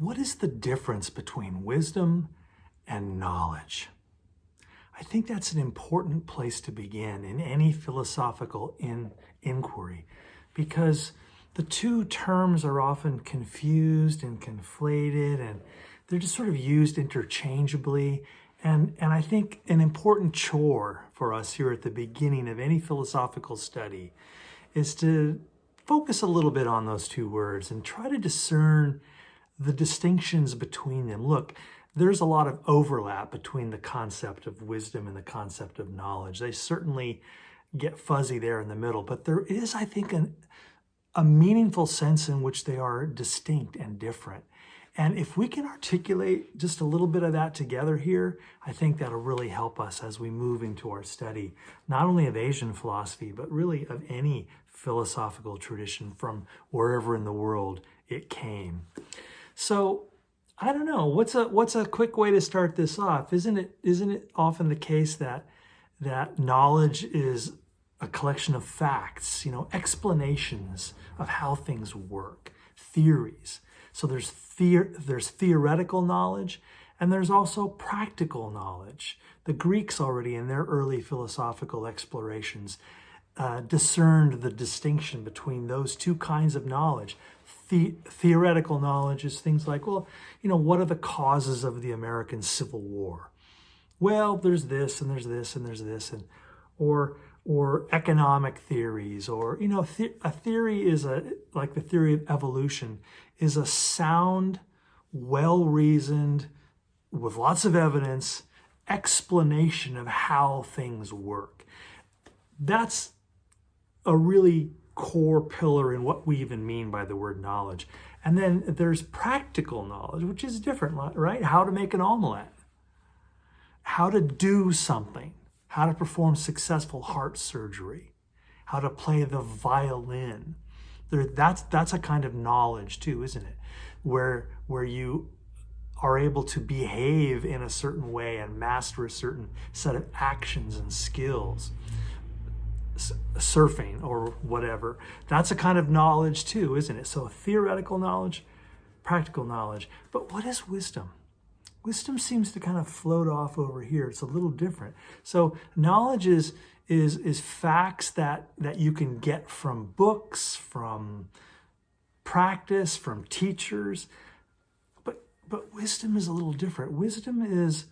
what is the difference between wisdom and knowledge? I think that's an important place to begin in any philosophical inquiry, because the two terms are often confused and conflated, and they're just sort of used interchangeably. And I think an important chore for us here at the beginning of any philosophical study is to focus a little bit on those two words and try to discern the distinctions between them. Look, there's a lot of overlap between the concept of wisdom and the concept of knowledge. They certainly get fuzzy there in the middle, but there is, I think, a meaningful sense in which they are distinct and different. And if we can articulate just a little bit of that together here, I think that'll really help us as we move into our study, not only of Asian philosophy, but really of any philosophical tradition from wherever in the world it came. So, I don't know, what's a quick way to start this off? Isn't it often the case that knowledge is a collection of facts, explanations of how things work, theories. So there's theoretical knowledge, and there's also practical knowledge. The Greeks already in their early philosophical explorations discerned the distinction between those two kinds of knowledge. Theoretical knowledge is things like, what are the causes of the American Civil War? Well, there's this, and there's this, and there's this, or economic theories, or, a theory is like the theory of evolution, is a sound, well-reasoned, with lots of evidence, explanation of how things work. That's a really core pillar in what we even mean by the word knowledge. And then there's practical knowledge, which is different, right? How to make an omelet, how to do something, how to perform successful heart surgery, how to play the violin. That's a kind of knowledge too, isn't it? Where you are able to behave in a certain way and master a certain set of actions and skills. Surfing or whatever. That's a kind of knowledge too, isn't it? So theoretical knowledge, practical knowledge. But what is wisdom? Wisdom seems to kind of float off over here. It's a little different. So knowledge is facts that you can get from books, from practice, from teachers. But wisdom is a little different. Wisdom is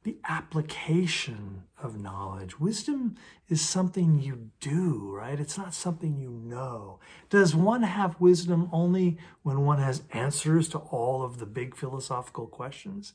the application of knowledge. Wisdom is something you do, right? It's not something you know. Does one have wisdom only when one has answers to all of the big philosophical questions?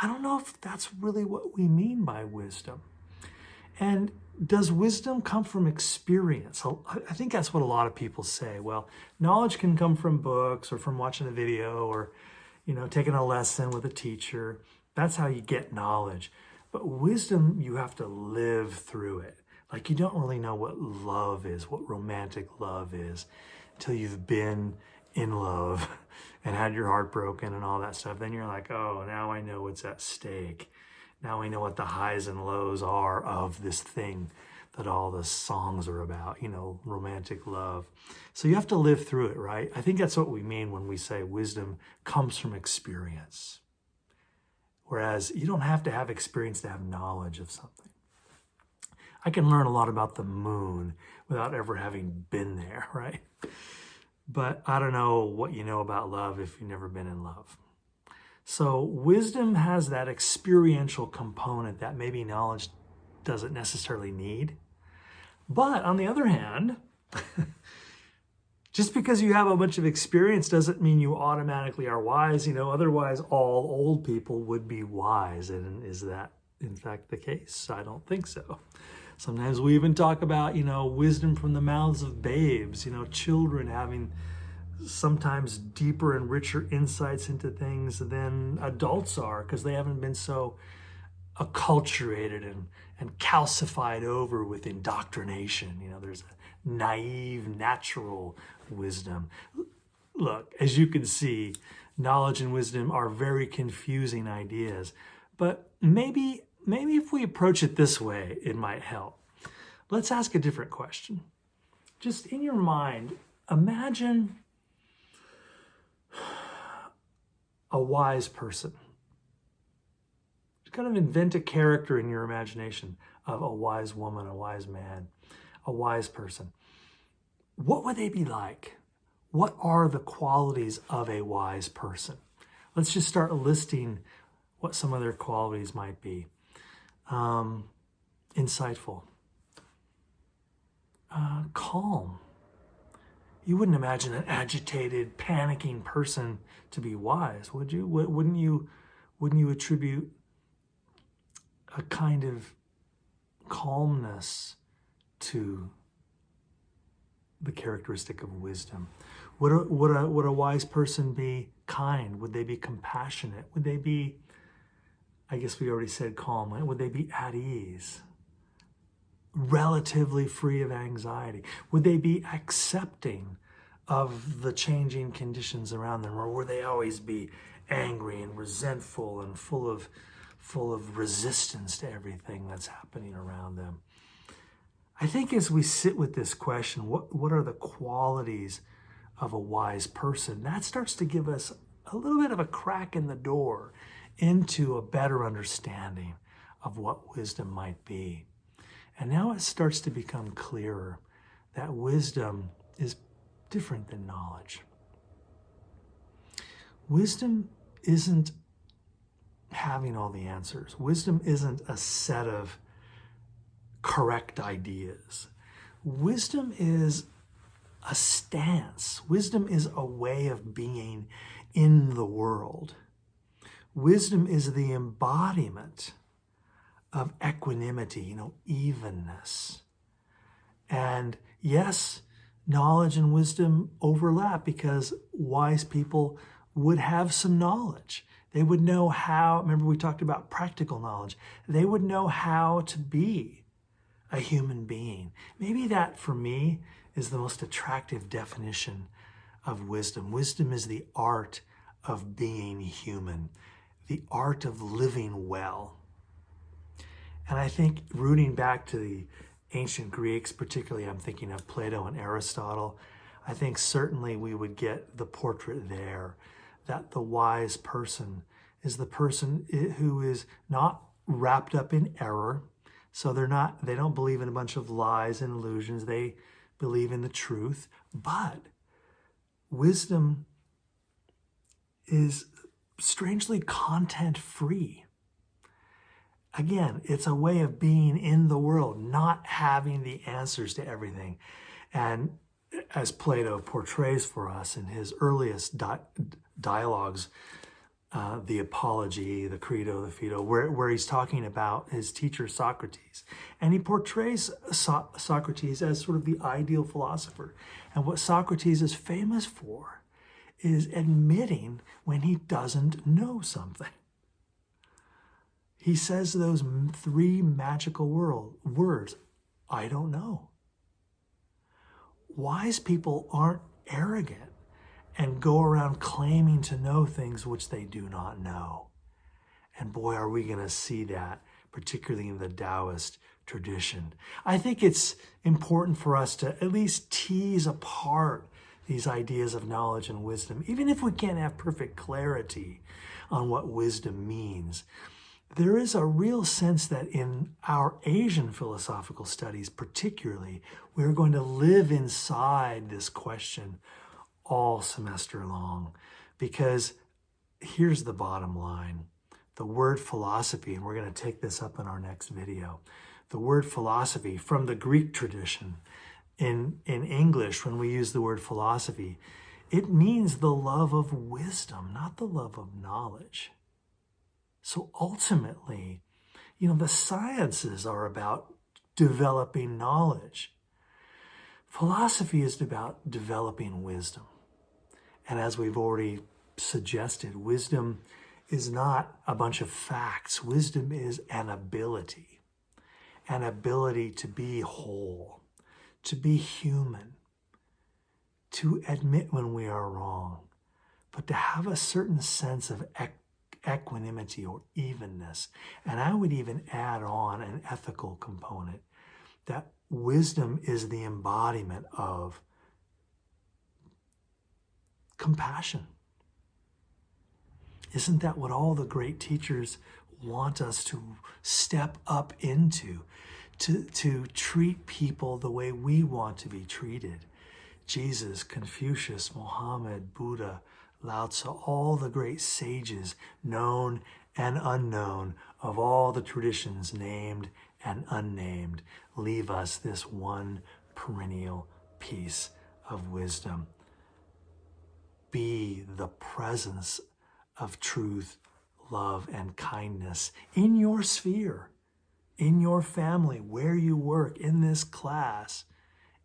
I don't know if that's really what we mean by wisdom. And does wisdom come from experience? I think that's what a lot of people say. Well, knowledge can come from books or from watching a video or, taking a lesson with a teacher. That's how you get knowledge. But wisdom, you have to live through it. Like you don't really know what love is, what romantic love is, until you've been in love and had your heart broken and all that stuff. Then you're like, oh, now I know what's at stake. Now I know what the highs and lows are of this thing that all the songs are about, romantic love. So you have to live through it, right? I think that's what we mean when we say wisdom comes from experience. Whereas you don't have to have experience to have knowledge of something. I can learn a lot about the moon without ever having been there, right? But I don't know what you know about love if you've never been in love. So wisdom has that experiential component that maybe knowledge doesn't necessarily need. But on the other hand, just because you have a bunch of experience doesn't mean you automatically are wise. Otherwise all old people would be wise. And is that in fact the case? I don't think so. Sometimes we even talk about, wisdom from the mouths of babes, children having sometimes deeper and richer insights into things than adults are because they haven't been so acculturated and calcified over with indoctrination. There's a naive, natural wisdom. Look, as you can see, knowledge and wisdom are very confusing ideas, but maybe if we approach it this way, it might help. Let's ask a different question. Just in your mind, imagine a wise person. Just kind of invent a character in your imagination of a wise woman, a wise man, a wise person. What would they be like? What are the qualities of a wise person? Let's just start listing what some of their qualities might be. Insightful. Calm. You wouldn't imagine an agitated, panicking person to be wise, would you? Wouldn't you attribute a kind of calmness to the characteristic of wisdom? Would a wise person be kind? Would they be compassionate? Would they be, I guess we already said calm, right? Would they be at ease? Relatively free of anxiety? Would they be accepting of the changing conditions around them? Or would they always be angry and resentful and full of resistance to everything that's happening around them? I think as we sit with this question, what are the qualities of a wise person? That starts to give us a little bit of a crack in the door into a better understanding of what wisdom might be. And now it starts to become clearer that wisdom is different than knowledge. Wisdom isn't having all the answers. Wisdom isn't a set of correct ideas. Wisdom is a stance. Wisdom is a way of being in the world. Wisdom is the embodiment of equanimity, evenness. And yes, knowledge and wisdom overlap because wise people would have some knowledge. They would know how, remember we talked about practical knowledge. They would know how to be a human being. Maybe that for me is the most attractive definition of wisdom. Wisdom is the art of being human, the art of living well. And I think rooting back to the ancient Greeks, particularly I'm thinking of Plato and Aristotle, I think certainly we would get the portrait there that the wise person is the person who is not wrapped up in error. So they don't believe in a bunch of lies and illusions. They believe in the truth. But wisdom is strangely content-free. Again, it's a way of being in the world, not having the answers to everything. And as Plato portrays for us in his earliest dialogues, the Apology, the Credo, the Phaedo, where he's talking about his teacher Socrates. And he portrays Socrates as sort of the ideal philosopher. And what Socrates is famous for is admitting when he doesn't know something. He says those three magical words, I don't know. Wise people aren't arrogant and go around claiming to know things which they do not know. And boy, are we going to see that, particularly in the Taoist tradition. I think it's important for us to at least tease apart these ideas of knowledge and wisdom, even if we can't have perfect clarity on what wisdom means. There is a real sense that in our Asian philosophical studies, particularly, we're going to live inside this question all semester long. Because here's the bottom line. The word philosophy, and we're going to take this up in our next video. The word philosophy from the Greek tradition, in English, when we use the word philosophy, it means the love of wisdom, not the love of knowledge. So ultimately, the sciences are about developing knowledge. Philosophy is about developing wisdom. And as we've already suggested, wisdom is not a bunch of facts. Wisdom is an ability to be whole, to be human, to admit when we are wrong, but to have a certain sense of equanimity or evenness. And I would even add on an ethical component, that wisdom is the embodiment of compassion. Isn't that what all the great teachers want us to step up into? To treat people the way we want to be treated. Jesus, Confucius, Mohammed, Buddha, Lao Tzu, all the great sages, known and unknown, of all the traditions named and unnamed, leave us this one perennial piece of wisdom. Be the presence of truth, love, and kindness in your sphere, in your family, where you work, in this class,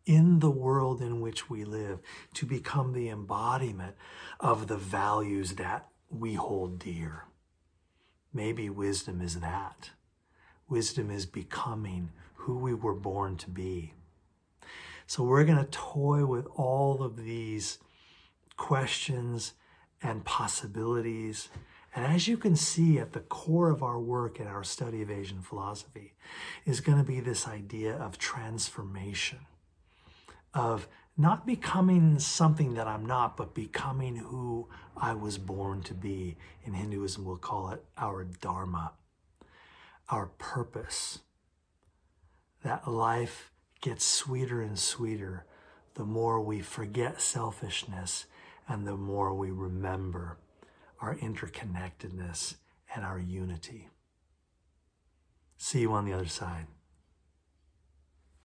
in the world in which we live, to become the embodiment of the values that we hold dear. Maybe wisdom is that. Wisdom is becoming who we were born to be. So we're going to toy with all of these questions and possibilities. And as you can see, at the core of our work and our study of Asian philosophy is going to be this idea of transformation, of not becoming something that I'm not, but becoming who I was born to be. In Hinduism, we'll call it our dharma, our purpose. That life gets sweeter and sweeter the more we forget selfishness and the more we remember our interconnectedness and our unity. See you on the other side.